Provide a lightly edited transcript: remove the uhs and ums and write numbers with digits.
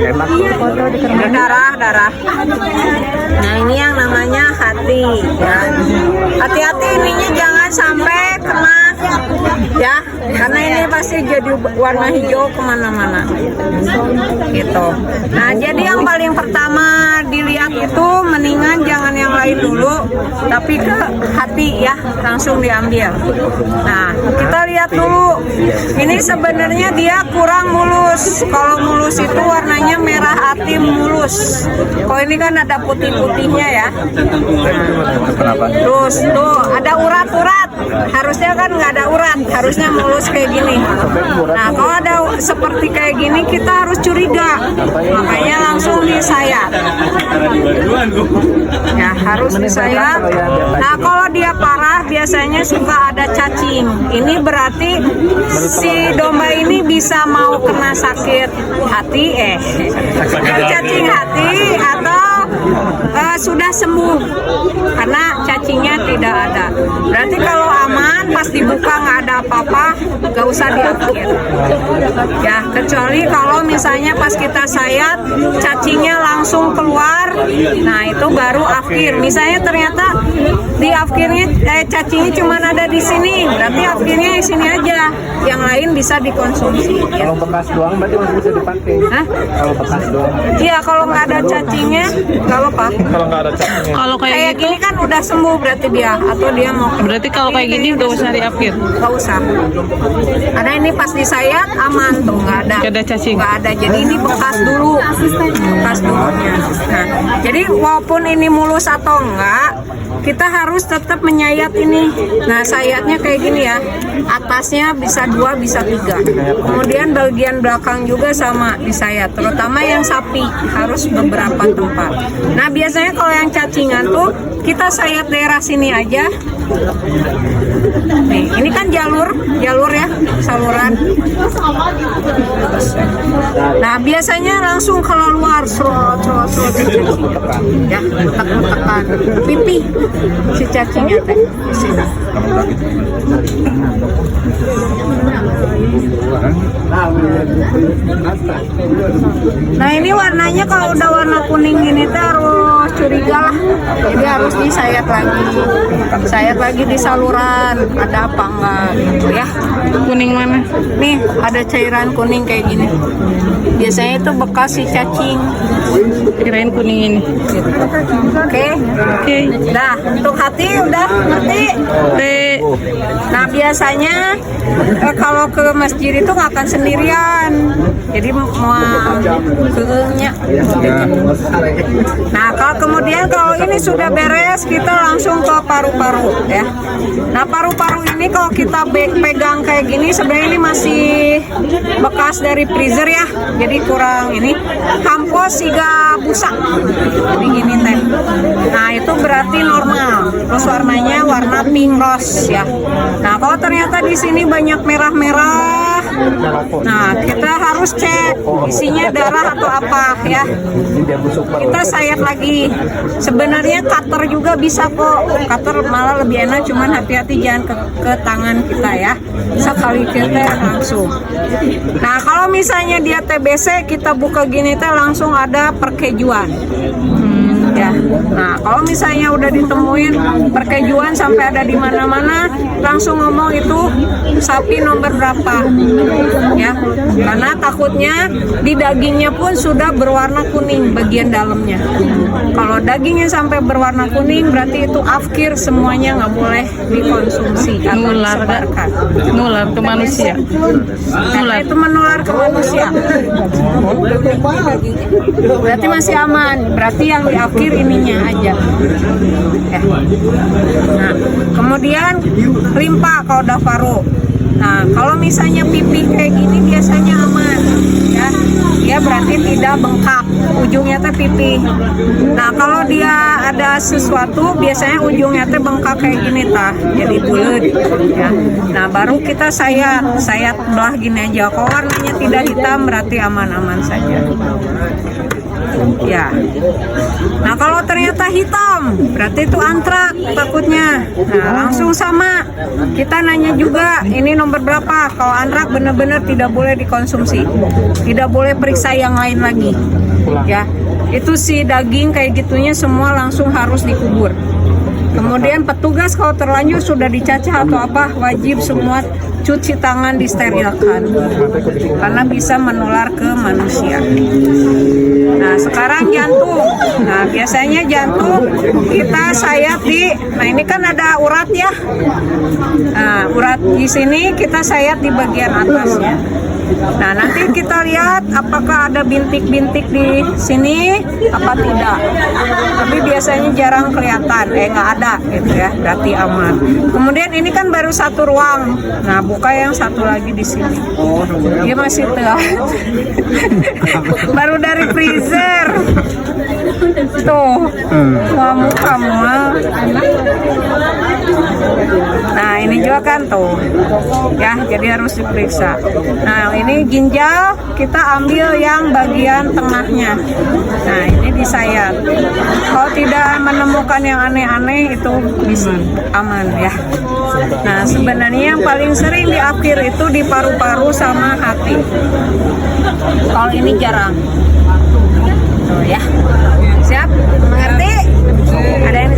ya. Darah. Nah ini yang namanya hati ya. Hati-hati ininya jangan sampai kena ya, karena ini pasti jadi warna hijau kemana-mana gitu. Nah jadi yang paling pertama dilihat itu mendingan jangan yang lain dulu, tapi ke hati ya, langsung diambil. Nah kita lihat dulu, ini sebenarnya dia kurang mulus. Kalau mulus itu warnanya merah hati mulus. Kalau ini kan ada putih-putihnya ya. Nah, terus tuh ada urat-urat, harusnya kan nggak ada urat, harusnya mulus kayak gini. Nah kalau ada seperti kayak gini kita harus curiga, makanya langsung disayat ya, harus disayat. Nah kalau dia parah biasanya suka ada cacing, ini berarti si domba ini bisa mau kena sakit hati cacing hati, atau sudah sembuh karena cacingnya tidak ada. Berarti kalau aman, pas dibuka nggak ada apa-apa, nggak usah diambil ya, kecuali kalau misalnya pas kita sayat cacingnya langsung keluar, nah itu baru afkir. Misalnya ternyata di afkirnya cacingnya cuma ada di sini, berarti afkirnya di sini aja, yang lain bisa dikonsumsi ya. Kalau bekas doang berarti masih bisa dipakai. Kalau bekas doang. Iya, kalau nggak ada cacingnya nggak apa-apa. Kalau nggak ada cacingnya. Kalau Kayak gini kan udah sembuh berarti dia, atau dia mau. berarti kalau kayak gini nggak usah diapir. Nggak usah. Karena ini pas disayat aman tuh, nggak ada. Nggak ada cacing. Nggak ada. Jadi ini bekas dulu, bekas dulunya. Nah, jadi walaupun ini mulus atau enggak, kita harus tetap menyayat ini. Nah, sayatnya kayak gini ya. Atasnya bisa 2, bisa 3. Kemudian bagian belakang juga sama disayat. Terutama yang sapi harus beberapa tempat. Nah, biasanya kalau yang cacingan tuh kita sayat daerah sini aja. Nih, ini kan jalur ya, saluran. Nah, biasanya langsung keluar ya, tekan pipi si cacingnya teh di sini. Nah, ini warnanya kalau udah warna kuning gini teh harus curiga lah. Jadi harus disayat lagi di saluran, ada apa enggak gitu ya. Kuning mana? Nih, ada cairan kuning kayak gini. Biasanya itu bekas si cacing. Kirain kuning ini. Oke. Nah, untuk hati udah ngerti? Nah, biasanya kalau ke masjid itu nggak akan sendirian. Jadi mau keungnya. Nah, kemudian kalau ini sudah beres, kita langsung ke paru-paru ya. Nah, paru-paru ini kalau kita pegang kayak gini, sebenarnya ini masih bekas dari freezer ya. Jadi kurang ini kampos siga busak. Jadi gini teh. Nah, itu berarti normal. Terus warnanya warna pink rose ya. Nah, kalau ternyata di sini banyak merah-merah, nah kita harus cek isinya darah atau apa ya. Kita sayat lagi. Sebenarnya cutter juga bisa kok. Cutter malah lebih enak, cuman hati-hati jangan ke tangan kita ya. Sekali kita langsung. Nah, kalau misalnya dia TBC, kita buka gini teh langsung ada perkejuan. Ya. Nah, kalau misalnya udah ditemuin perkejuan sampai ada di mana-mana, langsung ngomong itu sapi nomor berapa. Ya. Karena takutnya di dagingnya pun sudah berwarna kuning bagian dalamnya. Kalau dagingnya sampai berwarna kuning berarti itu afkir, semuanya nggak boleh dikonsumsi atau disebarkan. Nular ke manusia. Karena itu menular ke manusia. Berarti masih aman. Berarti yang diafkir ininya aja. Nah, kemudian limpa kalau udah paru. Nah, kalau misalnya pipi kayak gini biasanya aman ya. Dia berarti tidak bengkak. ujungnya teh pipih. Nah kalau dia ada sesuatu biasanya ujungnya teh bengkak kayak gini tah, jadi bulat ya. Nah baru kita sayat belah gini aja. Kalau warnanya tidak hitam berarti aman-aman saja. Ya. Nah kalau ternyata hitam berarti itu antrak takutnya. Nah langsung sama kita nanya juga ini nomor berapa. Kalau antrak benar-benar tidak boleh dikonsumsi, tidak boleh periksa yang lain lagi. Ya itu si daging kayak gitunya semua langsung harus dikubur. Kemudian petugas kalau terlanjur sudah dicacah atau apa wajib semua cuci tangan, disterilkan karena bisa menular ke manusia. Nah sekarang jantung. Nah biasanya jantung kita sayat di, nah ini kan ada urat ya. Nah urat di sini kita sayat di bagian atasnya. Nah nanti kita lihat apakah ada bintik-bintik di sini apa tidak. Tapi biasanya jarang kelihatan, nggak ada gitu ya, berarti aman. Kemudian ini kan baru satu ruang. Nah buka yang satu lagi di sini. Dia masih tua. Baru dari freezer. Tuh, muka mual. Nah ini juga kan tuh, ya jadi harus diperiksa. Nah ini ginjal kita ambil yang bagian tengahnya. Nah ini disayat. Kalau tidak menemukan yang aneh-aneh itu bisa aman ya. Nah sebenarnya yang paling sering di akhir itu di paru-paru sama hati. Kalau ini jarang. Tuh ya. Siap? Mengerti? Ada yang